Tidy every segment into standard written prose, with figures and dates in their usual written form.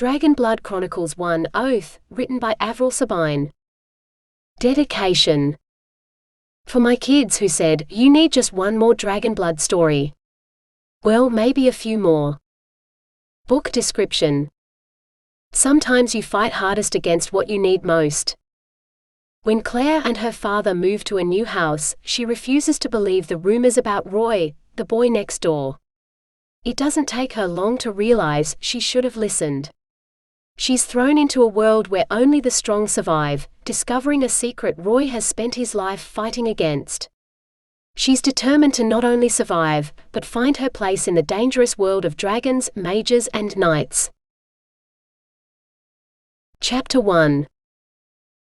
Dragonblood Chronicles 1 Oath, written by Avril Sabine. Dedication. For my kids who said, you need just one more Dragonblood story. Well, maybe a few more. Book description. Sometimes you fight hardest against what you need most. When Claire and her father move to a new house, she refuses to believe the rumors about Roy, the boy next door. It doesn't take her long to realize she should have listened. She's thrown into a world where only the strong survive, discovering a secret Roy has spent his life fighting against. She's determined to not only survive, but find her place in the dangerous world of dragons, mages, and knights. Chapter 1.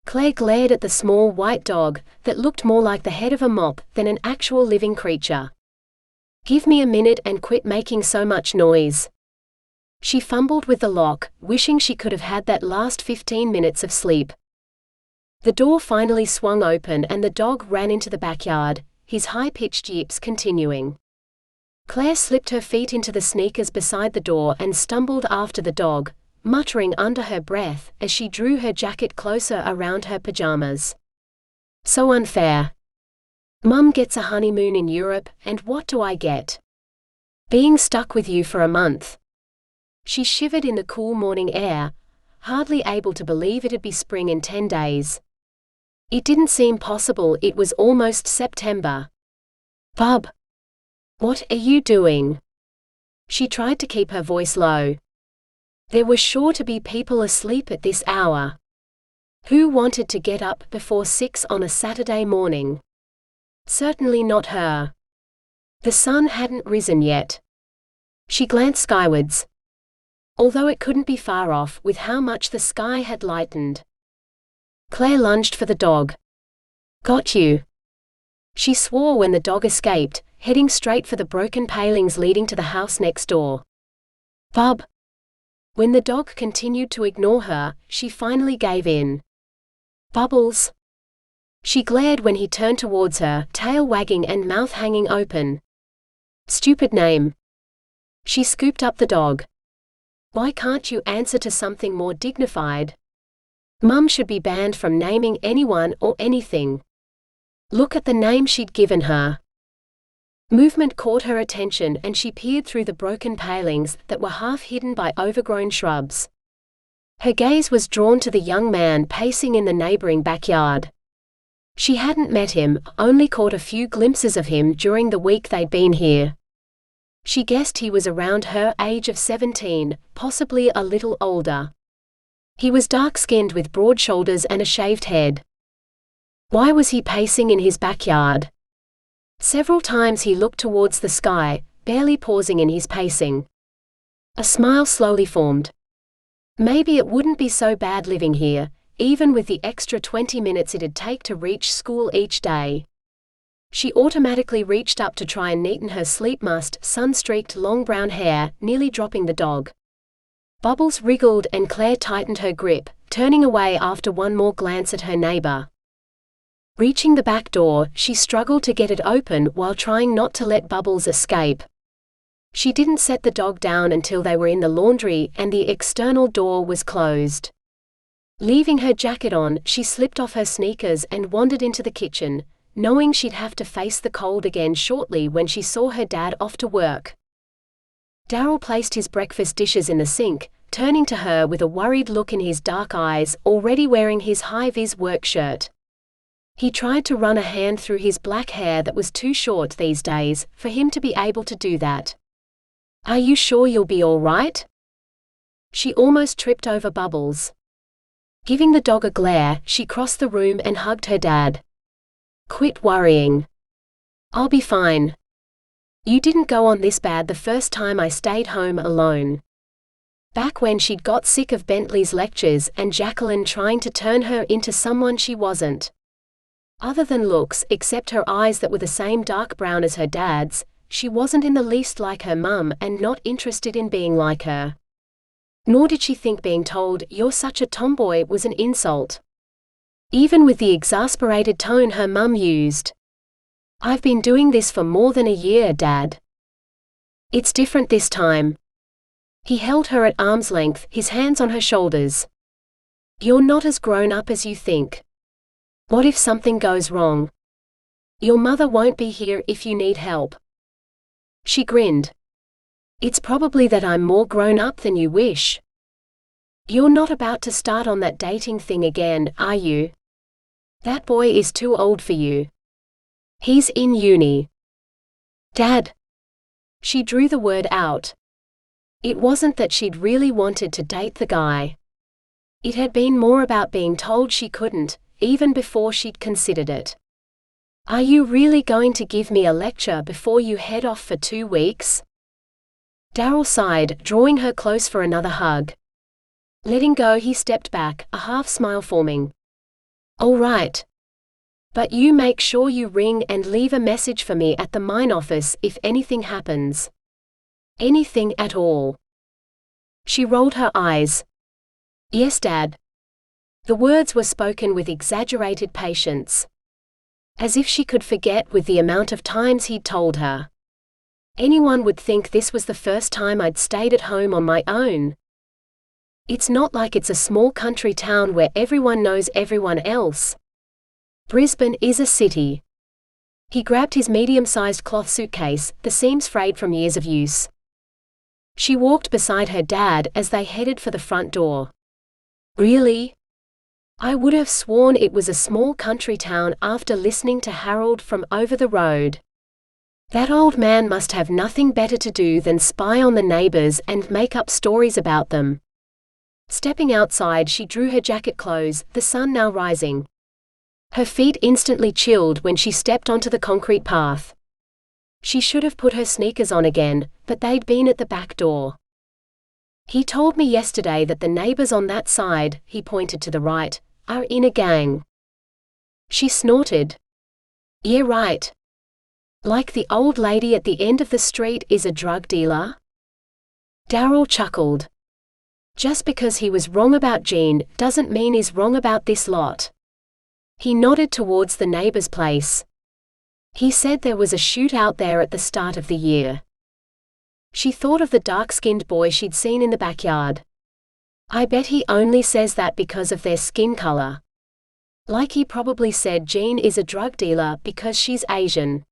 Claire glared at the small white dog, that looked more like the head of a mop than an actual living creature. Give me a minute and quit making so much noise. She fumbled with the lock, wishing she could have had that last 15 minutes of sleep. The door finally swung open and the dog ran into the backyard, his high-pitched yips continuing. Claire slipped her feet into the sneakers beside the door and stumbled after the dog, muttering under her breath as she drew her jacket closer around her pajamas. So unfair. Mum gets a honeymoon in Europe, and what do I get? Being stuck with you for a month. She shivered in the cool morning air, hardly able to believe it'd be spring in 10 days. It didn't seem possible. It was almost September. Bub! What are you doing? She tried to keep her voice low. There were sure to be people asleep at this hour. Who wanted to get up before 6 on a Saturday morning? Certainly not her. The sun hadn't risen yet. She glanced skywards. Although it couldn't be far off with how much the sky had lightened. Claire lunged for the dog. Got you. She swore when the dog escaped, heading straight for the broken palings leading to the house next door. Bub! When the dog continued to ignore her, she finally gave in. Bubbles! She glared when he turned towards her, tail wagging and mouth hanging open. Stupid name. She scooped up the dog. Why can't you answer to something more dignified? Mum should be banned from naming anyone or anything. Look at the name she'd given her. Movement caught her attention and she peered through the broken palings that were half hidden by overgrown shrubs. Her gaze was drawn to the young man pacing in the neighboring backyard. She hadn't met him, only caught a few glimpses of him during the week they'd been here. She guessed he was around her age of 17, possibly a little older. He was dark-skinned with broad shoulders and a shaved head. Why was he pacing in his backyard? Several times he looked towards the sky, barely pausing in his pacing. A smile slowly formed. Maybe it wouldn't be so bad living here, even with the extra 20 minutes it'd take to reach school each day. She automatically reached up to try and neaten her sleep-mussed, sun-streaked long brown hair, nearly dropping the dog. Bubbles wriggled and Claire tightened her grip, turning away after one more glance at her neighbor. Reaching the back door, she struggled to get it open while trying not to let Bubbles escape. She didn't set the dog down until they were in the laundry and the external door was closed. Leaving her jacket on, she slipped off her sneakers and wandered into the kitchen, knowing she'd have to face the cold again shortly when she saw her dad off to work. Darryl placed his breakfast dishes in the sink, turning to her with a worried look in his dark eyes, already wearing his high-vis work shirt. He tried to run a hand through his black hair that was too short these days for him to be able to do that. Are you sure you'll be all right? She almost tripped over Bubbles. Giving the dog a glare, she crossed the room and hugged her dad. Quit worrying. I'll be fine. You didn't go on this bad the first time I stayed home alone. Back when she'd got sick of Bentley's lectures and Jacqueline trying to turn her into someone she wasn't. Other than looks, except her eyes that were the same dark brown as her dad's, she wasn't in the least like her mum and not interested in being like her. Nor did she think being told, "You're such a tomboy," was an insult. Even with the exasperated tone her mum used. I've been doing this for more than a year, Dad. It's different this time. He held her at arm's length, his hands on her shoulders. "You're not as grown up as you think. What if something goes wrong? Your mother won't be here if you need help." She grinned. "It's probably that I'm more grown up than you wish. You're not about to start on that dating thing again, are you? That boy is too old for you. He's in uni." "Dad." She drew the word out. It wasn't that she'd really wanted to date the guy. It had been more about being told she couldn't, even before she'd considered it. "Are you really going to give me a lecture before you head off for 2 weeks?" Darryl sighed, drawing her close for another hug. Letting go, he stepped back, a half-smile forming. "All right. But you make sure you ring and leave a message for me at the mine office if anything happens. Anything at all." She rolled her eyes. "Yes, Dad." The words were spoken with exaggerated patience. As if she could forget with the amount of times he'd told her. "Anyone would think this was the first time I'd stayed at home on my own. It's not like it's a small country town where everyone knows everyone else. Brisbane is a city." He grabbed his medium-sized cloth suitcase, the seams frayed from years of use. She walked beside her dad as they headed for the front door. "Really? I would have sworn it was a small country town after listening to Harold from over the road. That old man must have nothing better to do than spy on the neighbors and make up stories about them." Stepping outside, she drew her jacket close, the sun now rising. Her feet instantly chilled when she stepped onto the concrete path. She should have put her sneakers on again, but they'd been at the back door. "He told me yesterday that the neighbors on that side," he pointed to the right, "are in a gang." She snorted. "Yeah, right. Like the old lady at the end of the street is a drug dealer?" Darryl chuckled. "Just because he was wrong about Jean doesn't mean he's wrong about this lot." He nodded towards the neighbor's place. "He said there was a shootout there at the start of the year." She thought of the dark-skinned boy she'd seen in the backyard. "I bet he only says that because of their skin color. Like he probably said Jean is a drug dealer because she's Asian.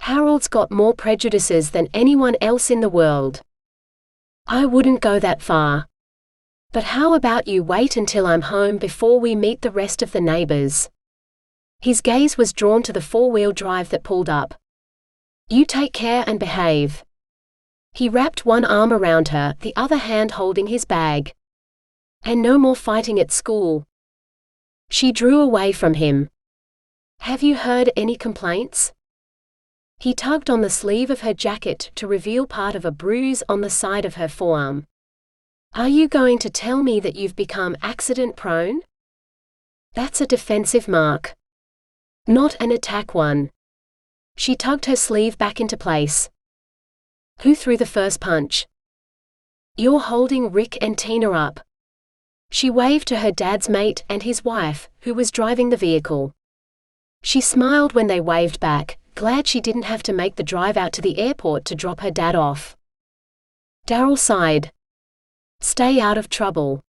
Harold's got more prejudices than anyone else in the world." "I wouldn't go that far. But how about you wait until I'm home before we meet the rest of the neighbors?" His gaze was drawn to the four-wheel drive that pulled up. "You take care and behave." He wrapped one arm around her, the other hand holding his bag. "And no more fighting at school." She drew away from him. "Have you heard any complaints?" He tugged on the sleeve of her jacket to reveal part of a bruise on the side of her forearm. "Are you going to tell me that you've become accident-prone? That's a defensive mark. Not an attack one." She tugged her sleeve back into place. "Who threw the first punch?" "You're holding Rick and Tina up." She waved to her dad's mate and his wife, who was driving the vehicle. She smiled when they waved back, glad she didn't have to make the drive out to the airport to drop her dad off. Darryl sighed. "Stay out of trouble."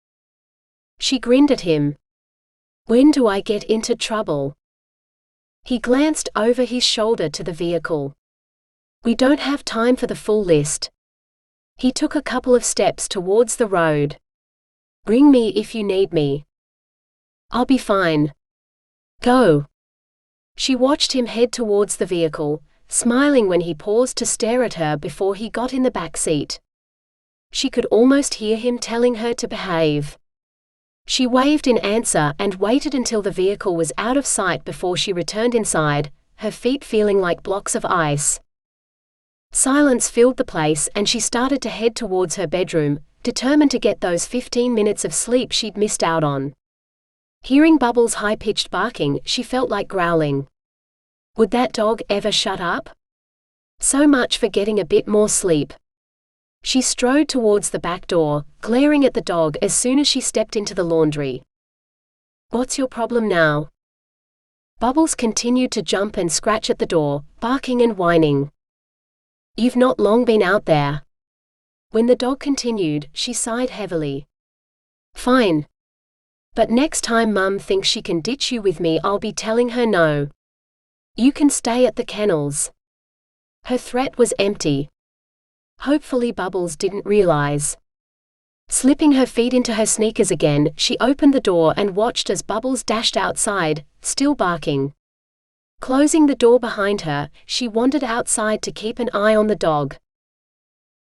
She grinned at him. "When do I get into trouble?" He glanced over his shoulder to the vehicle. "We don't have time for the full list." He took a couple of steps towards the road. "Ring me if you need me." "I'll be fine. Go." She watched him head towards the vehicle, smiling when he paused to stare at her before he got in the back seat. She could almost hear him telling her to behave. She waved in answer and waited until the vehicle was out of sight before she returned inside, her feet feeling like blocks of ice. Silence filled the place and she started to head towards her bedroom, determined to get those 15 minutes of sleep she'd missed out on. Hearing Bubbles' high-pitched barking, she felt like growling. Would that dog ever shut up? So much for getting a bit more sleep. She strode towards the back door, glaring at the dog as soon as she stepped into the laundry. "What's your problem now?" Bubbles continued to jump and scratch at the door, barking and whining. "You've not long been out there." When the dog continued, she sighed heavily. Fine. But next time Mum thinks she can ditch you with me, I'll be telling her no. You can stay at the kennels. Her threat was empty. Hopefully Bubbles didn't realize. Slipping her feet into her sneakers again, she opened the door and watched as Bubbles dashed outside, still barking. Closing the door behind her, she wandered outside to keep an eye on the dog.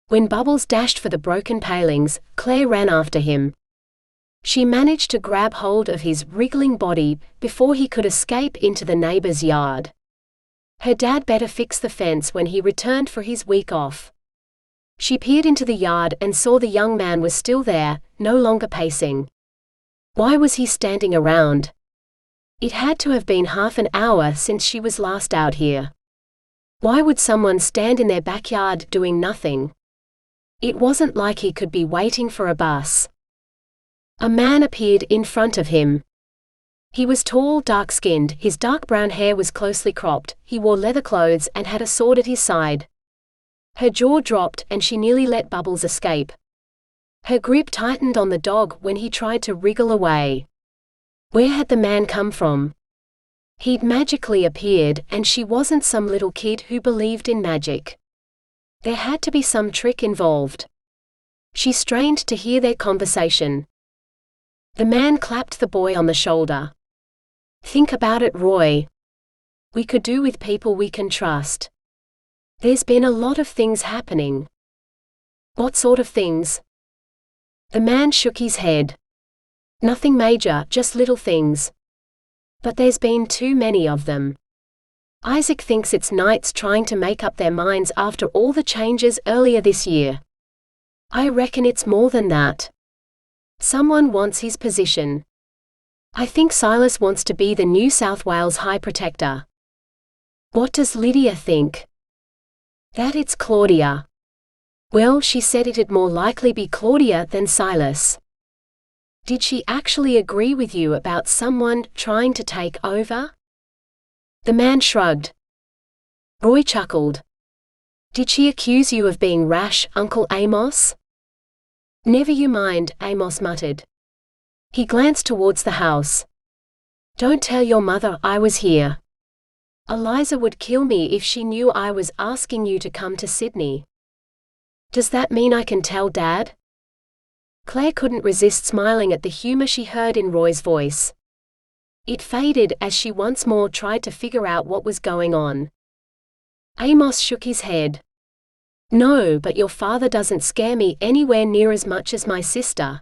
When Bubbles dashed for the broken palings, Claire ran after him. She managed to grab hold of his wriggling body before he could escape into the neighbor's yard. Her dad better fix the fence when he returned for his week off. She peered into the yard and saw the young man was still there, no longer pacing. Why was he standing around? It had to have been half an hour since she was last out here. Why would someone stand in their backyard doing nothing? It wasn't like he could be waiting for a bus. A man appeared in front of him. He was tall, dark-skinned, his dark brown hair was closely cropped, he wore leather clothes and had a sword at his side. Her jaw dropped and she nearly let Bubbles escape. Her grip tightened on the dog when he tried to wriggle away. Where had the man come from? He'd magically appeared, and she wasn't some little kid who believed in magic. There had to be some trick involved. She strained to hear their conversation. The man clapped the boy on the shoulder. Think about it, Roy. We could do with people we can trust. There's been a lot of things happening. What sort of things? The man shook his head. Nothing major, just little things. But there's been too many of them. Isaac thinks it's knights trying to make up their minds after all the changes earlier this year. I reckon it's more than that. Someone wants his position. I think Silas wants to be the New South Wales High Protector. What does Lydia think? That it's Claudia. Well, she said it'd more likely be Claudia than Silas. Did she actually agree with you about someone trying to take over? The man shrugged. Roy chuckled. Did she accuse you of being rash, Uncle Amos? Never you mind, Amos muttered. He glanced towards the house. Don't tell your mother I was here. Eliza would kill me if she knew I was asking you to come to Sydney. Does that mean I can tell Dad? Claire couldn't resist smiling at the humor she heard in Roy's voice. It faded as she once more tried to figure out what was going on. Amos shook his head. No, but your father doesn't scare me anywhere near as much as my sister.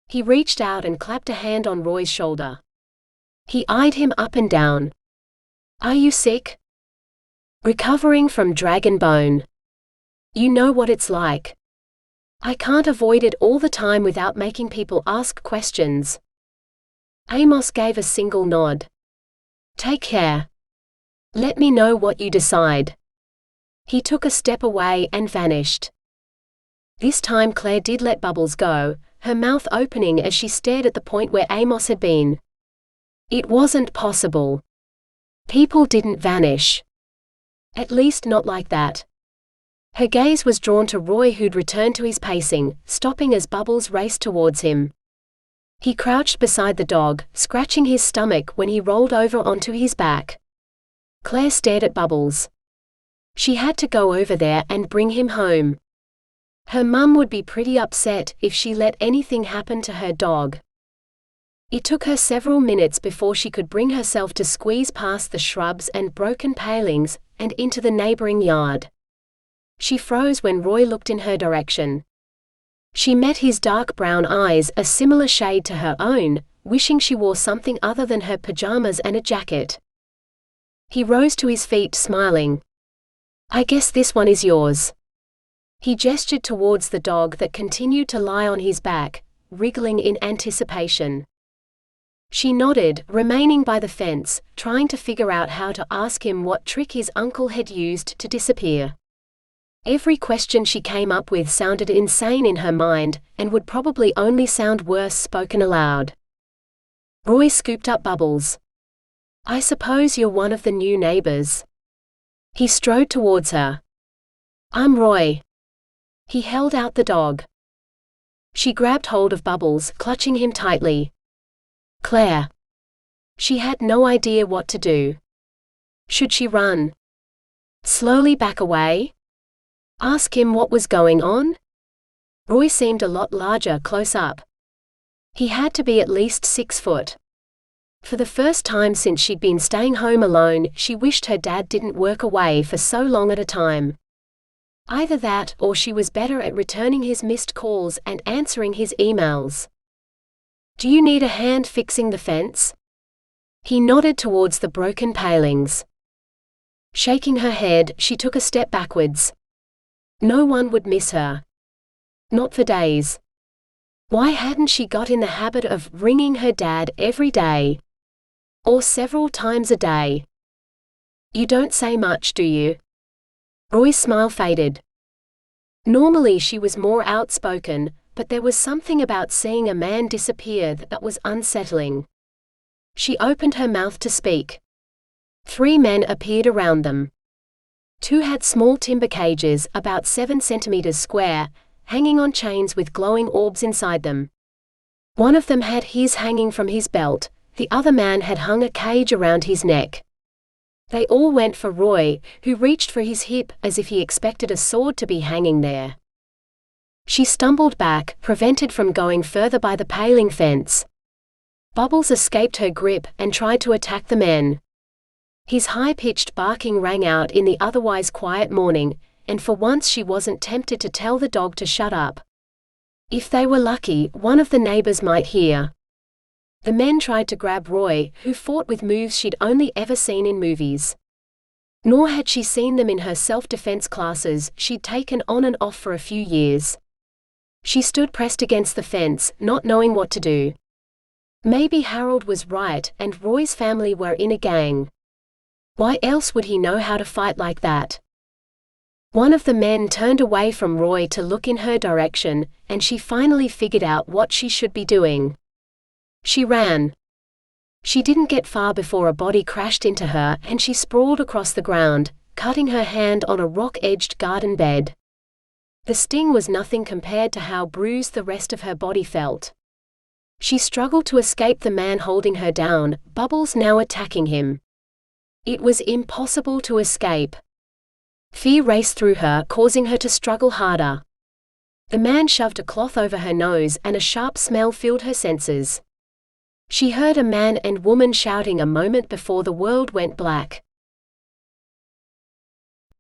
He reached out and clapped a hand on Roy's shoulder. He eyed him up and down. Are you sick? Recovering from dragon bone. You know what it's like. I can't avoid it all the time without making people ask questions. Amos gave a single nod. Take care. Let me know what you decide. He took a step away and vanished. This time Claire did let Bubbles go, her mouth opening as she stared at the point where Amos had been. It wasn't possible. People didn't vanish. At least not like that. Her gaze was drawn to Roy, who'd returned to his pacing, stopping as Bubbles raced towards him. He crouched beside the dog, scratching his stomach when he rolled over onto his back. Claire stared at Bubbles. She had to go over there and bring him home. Her mum would be pretty upset if she let anything happen to her dog. It took her several minutes before she could bring herself to squeeze past the shrubs and broken palings, and into the neighboring yard. She froze when Roy looked in her direction. She met his dark brown eyes, a similar shade to her own, wishing she wore something other than her pajamas and a jacket. He rose to his feet, smiling. I guess this one is yours. He gestured towards the dog that continued to lie on his back, wriggling in anticipation. She nodded, remaining by the fence, trying to figure out how to ask him what trick his uncle had used to disappear. Every question she came up with sounded insane in her mind, and would probably only sound worse spoken aloud. Roy scooped up Bubbles. I suppose you're one of the new neighbors. He strode towards her. I'm Roy. He held out the dog. She grabbed hold of Bubbles, clutching him tightly. Claire. She had no idea what to do. Should she run? Slowly back away? Ask him what was going on? Roy seemed a lot larger close up. He had to be at least 6 foot. For the first time since she'd been staying home alone, she wished her dad didn't work away for so long at a time. Either that, or she was better at returning his missed calls and answering his emails. Do you need a hand fixing the fence? He nodded towards the broken palings. Shaking her head, she took a step backwards. No one would miss her. Not for days. Why hadn't she got in the habit of ringing her dad every day? Or several times a day? You don't say much, do you? Roy's smile faded. Normally she was more outspoken, but there was something about seeing a man disappear that was unsettling. She opened her mouth to speak. 3 men appeared around them. 2 had small timber cages, about 7 centimeters square, hanging on chains with glowing orbs inside them. One of them had his hanging from his belt, the other man had hung a cage around his neck. They all went for Roy, who reached for his hip as if he expected a sword to be hanging there. She stumbled back, prevented from going further by the paling fence. Bubbles escaped her grip and tried to attack the men. His high-pitched barking rang out in the otherwise quiet morning, and for once she wasn't tempted to tell the dog to shut up. If they were lucky, one of the neighbors might hear. The men tried to grab Roy, who fought with moves she'd only ever seen in movies. Nor had she seen them in her self-defense classes she'd taken on and off for a few years. She stood pressed against the fence, not knowing what to do. Maybe Harold was right and Roy's family were in a gang. Why else would he know how to fight like that? One of the men turned away from Roy to look in her direction, and she finally figured out what she should be doing. She ran. She didn't get far before a body crashed into her and she sprawled across the ground, cutting her hand on a rock-edged garden bed. The sting was nothing compared to how bruised the rest of her body felt. She struggled to escape the man holding her down, Bubbles now attacking him. It was impossible to escape. Fear raced through her, causing her to struggle harder. The man shoved a cloth over her nose and a sharp smell filled her senses. She heard a man and woman shouting a moment before the world went black.